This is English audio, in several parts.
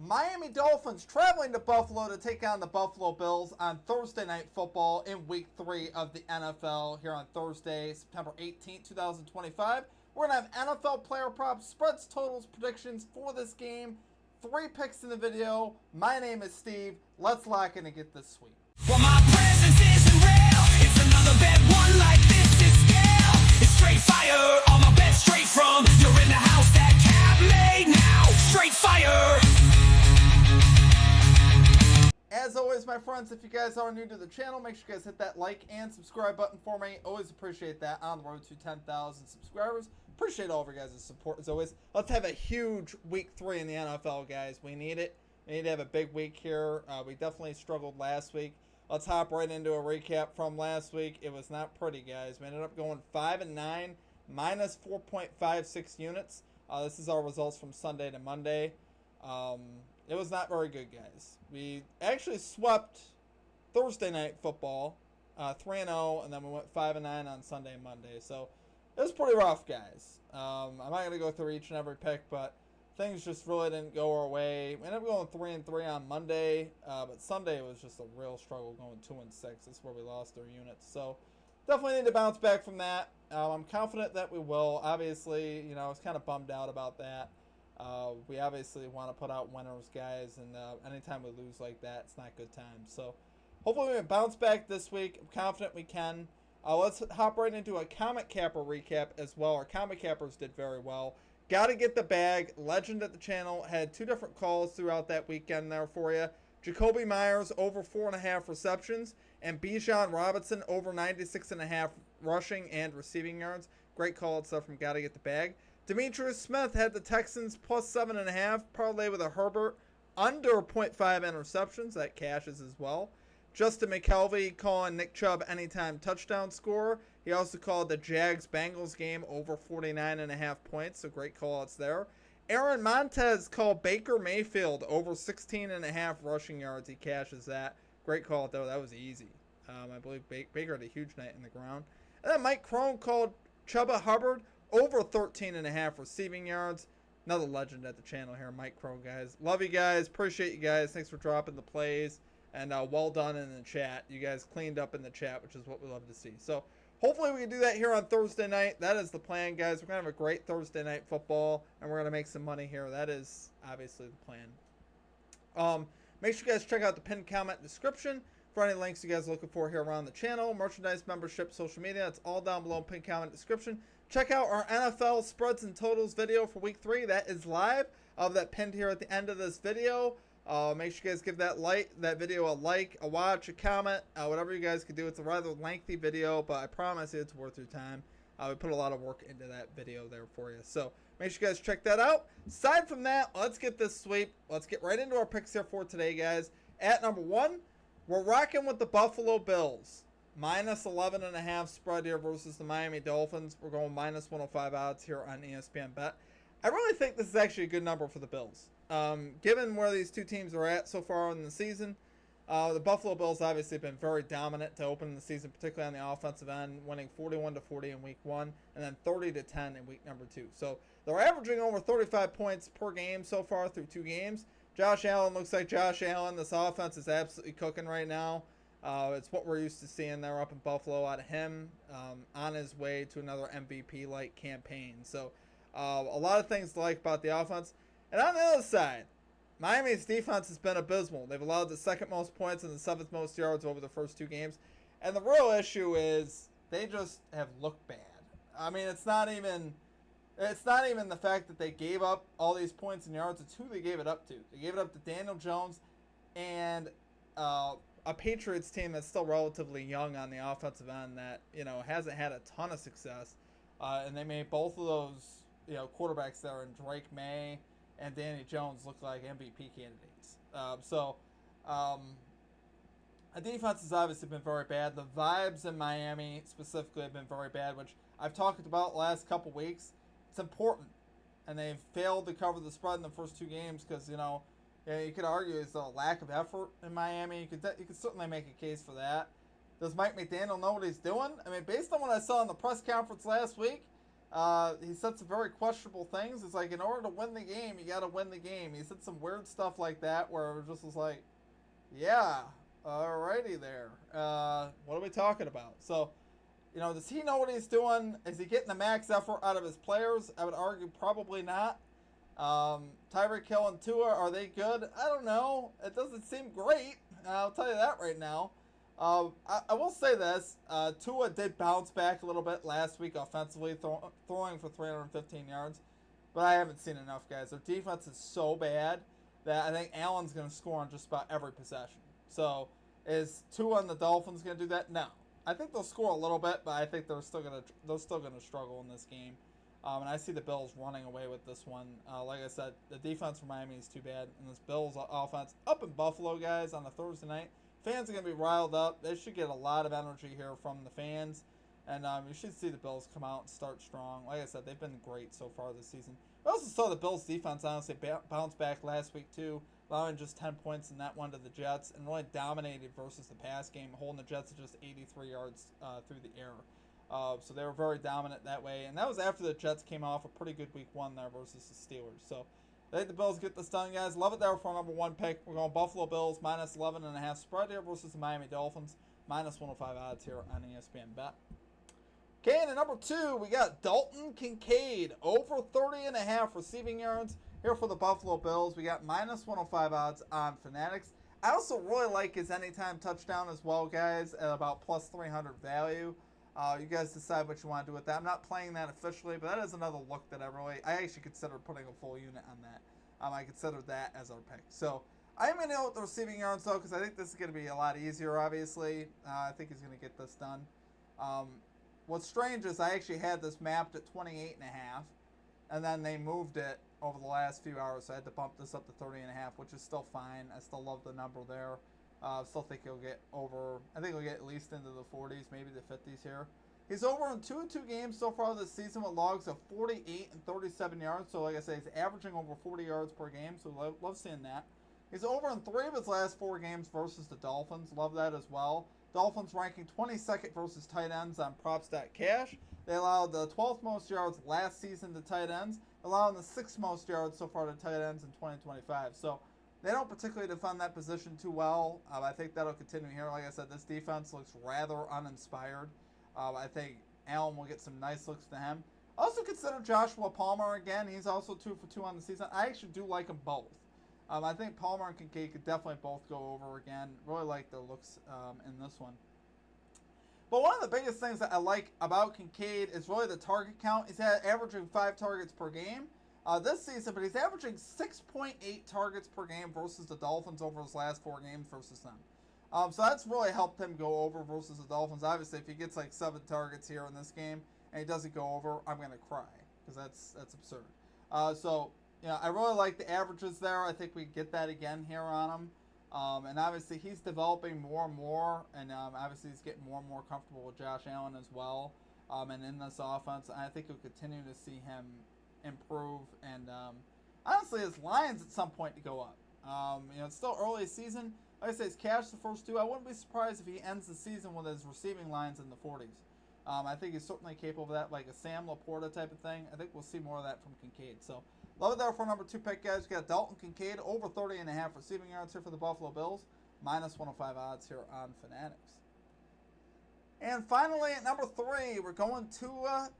Miami Dolphins traveling to Buffalo to take on the Buffalo Bills on Thursday Night Football in Week 3 of the NFL here on Thursday, September 18th, 2025. We're going to have NFL player props, spreads, totals, predictions for this game. 3 picks in the video. My name is Steve. Let's lock in and get this sweep. Well, my presence isn't real. It's another bad one like this is scale. It's straight fire. All my bets straight from. You're in the house that cat made now. Straight fire. As always, my friends, if you guys are new to the channel, make sure you guys hit that like and subscribe button for me. Always appreciate that on the road to 10,000 subscribers. Appreciate all of your guys' support as always. Let's have a huge Week 3 in the NFL, guys. We need it. We need to have a big week here. We definitely struggled last week. Let's hop right into a recap from last week. It was not pretty, guys. We ended up going 5-9, minus 4.56 units. This is our results from Sunday to Monday. It was not very good, guys. We actually swept Thursday Night Football, 3-0, and then we went 5-9 on Sunday and Monday. So it was pretty rough, guys. I'm not going to go through each and every pick, but things just really didn't go our way. We ended up going 3-3 on Monday, but Sunday was just a real struggle going 2-6. That's where we lost our units. So definitely need to bounce back from that. I'm confident that we will. Obviously, I was kind of bummed out about that. We obviously want to put out winners, guys, and anytime we lose like that, it's not good times. So hopefully we can bounce back this week. I'm confident we can. Let's hop right into a Comic Capper recap as well. Our Comic Cappers did very well. Got to get the bag. Legend at the channel had 2 different calls throughout that weekend there for you. Jacoby Myers over 4.5 receptions, and Bijan Robinson over 96.5 rushing and receiving yards. Great call and stuff from Got to Get the Bag. Demetrius Smith had the Texans plus 7.5, parlay with a Herbert under 0.5 interceptions. That cashes as well. Justin McKelvey calling Nick Chubb anytime touchdown scorer. He also called the Jags-Bengals game over 49.5 points, so great call-outs there. Aaron Montez called Baker Mayfield over 16.5 rushing yards. He cashes that. Great call-out, though. That was easy. I believe Baker had a huge night in the ground. And then Mike Crone called Chuba Hubbard over 13.5 receiving yards. Another legend at the channel here, Mike Crone, guys. Love you guys. Appreciate you guys. Thanks for dropping the plays. And well done in the chat. You guys cleaned up in the chat, which is what we love to see. So hopefully we can do that here on Thursday night. That is the plan, guys. We're going to have a great Thursday night football, and we're going to make some money here. That is obviously the plan. Make sure you guys check out the pinned comment description for any links you guys are looking for here around the channel. Merchandise, membership, social media. It's all down below in pinned comment description. Check out our NFL spreads and totals video for Week 3. That is live. I'll have that pinned here at the end of this video. Make sure you guys give that video a like, a watch, a comment, whatever you guys can do. It's a rather lengthy video, but I promise you it's worth your time. We put a lot of work into that video there for you. So make sure you guys check that out. Aside from that, let's get this sweep. Let's get right into our picks here for today, guys. At number 1, we're rocking with the Buffalo Bills. Minus 11.5 spread here versus the Miami Dolphins. We're going minus 105 odds here on ESPN Bet. I really think this is actually a good number for the Bills. Given where these two teams are at so far in the season, the Buffalo Bills obviously have been very dominant to open the season, particularly on the offensive end, winning 41-40 in Week 1 and then 30-10 in Week number 2. So they're averaging over 35 points per game so far through 2 games. Josh Allen looks like Josh Allen. This offense is absolutely cooking right now. It's what we're used to seeing there up in Buffalo out of him on his way to another MVP-like campaign. So a lot of things to like about the offense. And on the other side, Miami's defense has been abysmal. They've allowed the 2nd most points and the 7th most yards over the first 2 games. And the real issue is they just have looked bad. I mean, it's not even the fact that they gave up all these points and yards. It's who they gave it up to. They gave it up to Daniel Jones and a Patriots team that's still relatively young on the offensive end that, hasn't had a ton of success. And they made both of those, quarterbacks there in Drake May and Danny Jones look like MVP candidates. The defense has obviously been very bad. The vibes in Miami specifically have been very bad, which I've talked about the last couple weeks. It's important. And they've failed to cover the spread in the first 2 games because, you could argue it's a lack of effort in Miami. You could certainly make a case for that. Does Mike McDaniel know what he's doing? I mean, based on what I saw in the press conference last week, He said some very questionable things. It's like, in order to win the game, you got to win the game. He said some weird stuff like that where it just was like, yeah, alrighty there. What are we talking about? So, does he know what he's doing? Is he getting the max effort out of his players? I would argue probably not. Tyreek Hill and Tua, are they good? I don't know. It doesn't seem great. I'll tell you that right now. I will say this. Tua did bounce back a little bit last week offensively, throwing for 315 yards. But I haven't seen enough, guys. Their defense is so bad that I think Allen's going to score on just about every possession. So, is Tua and the Dolphins going to do that? No. I think they'll score a little bit, but I think they're still going to struggle in this game. And I see the Bills running away with this one. Like I said, the defense for Miami is too bad. And this Bills offense up in Buffalo, guys, on a Thursday night. Fans are going to be riled up. They should get a lot of energy here from the fans. And you should see the Bills come out and start strong. Like I said, they've been great so far this season. I also saw the Bills' defense, honestly, bounce back last week, too, allowing just 10 points in that one to the Jets, and really dominated versus the pass game, holding the Jets to just 83 yards through the air. So they were very dominant that way. And that was after the Jets came off a pretty good week one there versus the Steelers. So I think the Bills get this done, guys. Love it there for our number one pick. We're going Buffalo Bills minus 11.5 spread here versus the Miami Dolphins. Minus 105 odds here on ESPN Bet. Okay, and at number two, we got Dalton Kincaid. Over 30.5 receiving yards here for the Buffalo Bills. We got minus 105 odds on Fanatics. I also really like his anytime touchdown as well, guys, at about plus 300 value. You guys decide what you want to do with that. I'm not playing that officially, but that is another look that I actually considered putting a full unit on that. I considered that as our pick. So I'm going to go with the receiving yards, though, because I think this is going to be a lot easier, obviously. I think he's going to get this done. What's strange is I actually had this mapped at 28.5, and then they moved it over the last few hours, so I had to bump this up to 30.5, which is still fine. I still love the number there. Still think he'll get over, I think he'll get at least into the 40s, maybe the 50s here. He's over in 2 games so far this season with logs of 48 and 37 yards. So like I say, he's averaging over 40 yards per game, so love seeing that. He's over in 3 of his last 4 games versus the Dolphins. Love that as well. Dolphins ranking 22nd versus tight ends on props.cash. They allowed the 12th most yards last season to tight ends, allowing the 6th most yards so far to tight ends in 2025. So they don't particularly defend that position too well. I think that'll continue here. Like I said, this defense looks rather uninspired. I think Allen will get some nice looks to him. Also consider Joshua Palmer again. He's also 2 for 2 on the season. I actually do like them both. I think Palmer and Kincaid could definitely both go over again. Really like their looks in this one. But one of the biggest things that I like about Kincaid is really the target count. He's averaging 5 targets per game this season, but he's averaging 6.8 targets per game versus the Dolphins over his last 4 games versus them. So that's really helped him go over versus the Dolphins. Obviously, if he gets like 7 targets here in this game and he doesn't go over, I'm going to cry because that's absurd. So I really like the averages there. I think we get that again here on him. And obviously, he's developing more and more. And obviously, he's getting more and more comfortable with Josh Allen as well. And in this offense, I think you'll continue to see him improve. And honestly, his lines at some point to go up. It's still early season. Like I say, he's cashed the first 2. I wouldn't be surprised if he ends the season with his receiving lines in the 40s. I think he's certainly capable of that, like a Sam Laporta type of thing. I think we'll see more of that from Kincaid. So, love it there for number 2 pick, guys. We got Dalton Kincaid over 30.5 receiving yards here for the Buffalo Bills. Minus 105 odds here on Fanatics. And finally, at number 3, we're going to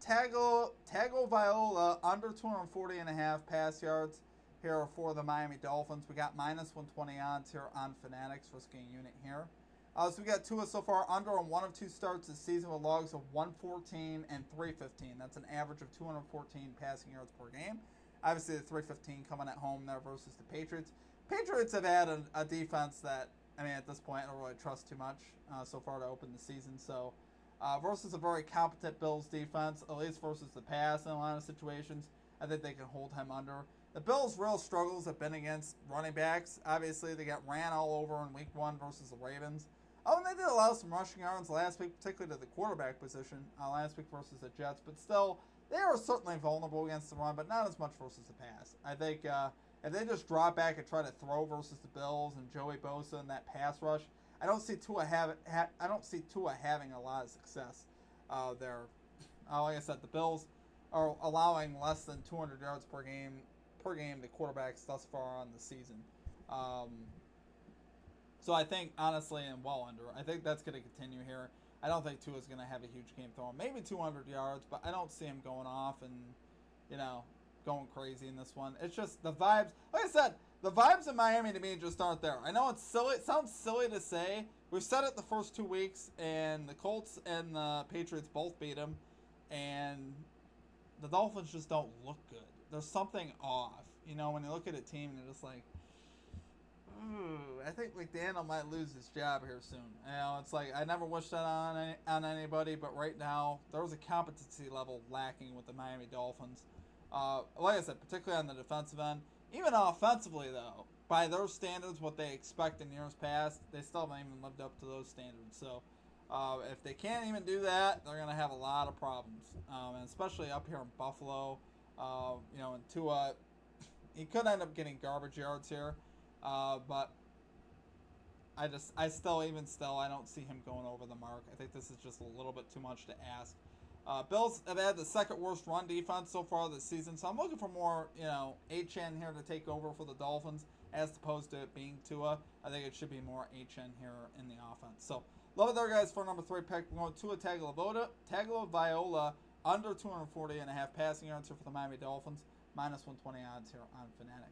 Tagovailoa under 240.5 pass yards here for the Miami Dolphins. We got minus 120 odds here on Fanatics, risking a unit here. So we got Tua so far under on 1 of 2 starts this season with logs of 114 and 315. That's an average of 214 passing yards per game. Obviously, the 315 coming at home there versus the Patriots. Patriots have had a defense that, at this point, I don't really trust too much so far to open the season. So, versus a very competent Bills defense, at least versus the pass in a lot of situations, I think they can hold him under. The Bills' real struggles have been against running backs. Obviously, they got ran all over in Week 1 versus the Ravens. And they did allow some rushing yards last week, particularly to the quarterback position last week versus the Jets. But still, they are certainly vulnerable against the run, but not as much versus the pass. I think if they just drop back and try to throw versus the Bills and Joey Bosa and that pass rush, I don't see Tua having a lot of success there. Like I said, the Bills are allowing less than 200 yards per game to quarterbacks thus far on the season. So I think, honestly, and well under, I think that's going to continue here. I don't think Tua's going to have a huge game throwing. Maybe 200 yards, but I don't see him going off and, going crazy in this one. It's just the vibes. Like I said, the vibes in Miami to me just aren't there. I know it's silly. It sounds silly to say. We've said it the first 2 weeks, and the Colts and the Patriots both beat them, and the Dolphins just don't look good. There's something off. When you look at a team and you're just like, I think McDaniel might lose his job here soon. It's like I never wish that on anybody, but right now there's a competency level lacking with the Miami Dolphins. Like I said, particularly on the defensive end. Even offensively, though, by their standards, what they expect in years past, they still haven't even lived up to those standards. So if they can't even do that, they're going to have a lot of problems, and especially up here in Buffalo. And Tua, he could end up getting garbage yards here. But I still, I don't see him going over the mark. I think this is just a little bit too much to ask. Bills have had the second worst run defense so far this season, so I'm looking for more, HN here to take over for the Dolphins as opposed to it being Tua. I think it should be more HN here in the offense. So, love it there, guys, for number 3 pick. We're going Tua Tagovailoa under 240.5 passing yards here for the Miami Dolphins, minus 120 odds here on Fanatics.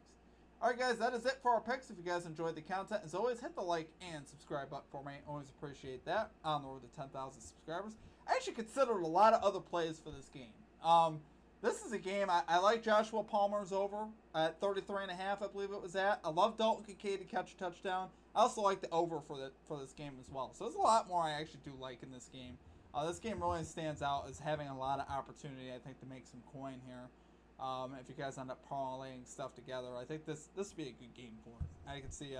Alright, guys, that is it for our picks. If you guys enjoyed the content, as always, hit the like and subscribe button for me. Always appreciate that. On the road to 10,000 subscribers. I actually considered a lot of other plays for this game. This is a game I like Joshua Palmer's over at 33.5, I believe it was at. I love Dalton Kincaid to catch a touchdown. I also like the over for this game as well. So there's a lot more I actually do like in this game. This game really stands out as having a lot of opportunity, I think, to make some coin here. If you guys end up parlaying stuff together, I think this would be a good game for it. I can see,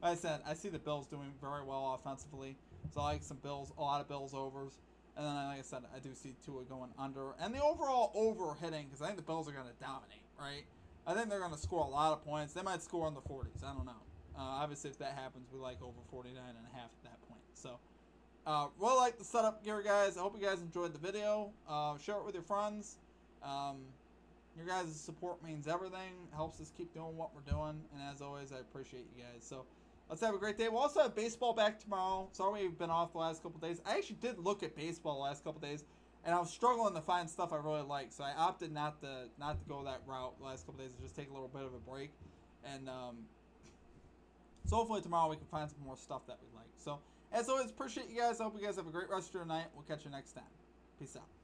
like I said, I see the Bills doing very well offensively. So I like a lot of Bills overs. And then, like I said, I do see Tua going under. And the overall over hitting, because I think the Bills are going to dominate, right? I think they're going to score a lot of points. They might score in the 40s. I don't know. Obviously, if that happens, we like over 49.5 at that point. So, really like the setup here, guys. I hope you guys enjoyed the video. Share it with your friends. Your guys' support means everything. Helps us keep doing what we're doing. And as always, I appreciate you guys. So, let's have a great day. We'll also have baseball back tomorrow. Sorry we've been off the last couple days. I actually did look at baseball the last couple days, and I was struggling to find stuff I really like. So I opted not to go that route the last couple days and just take a little bit of a break. And so hopefully tomorrow we can find some more stuff that we like. So as always, appreciate you guys. I hope you guys have a great rest of your night. We'll catch you next time. Peace out.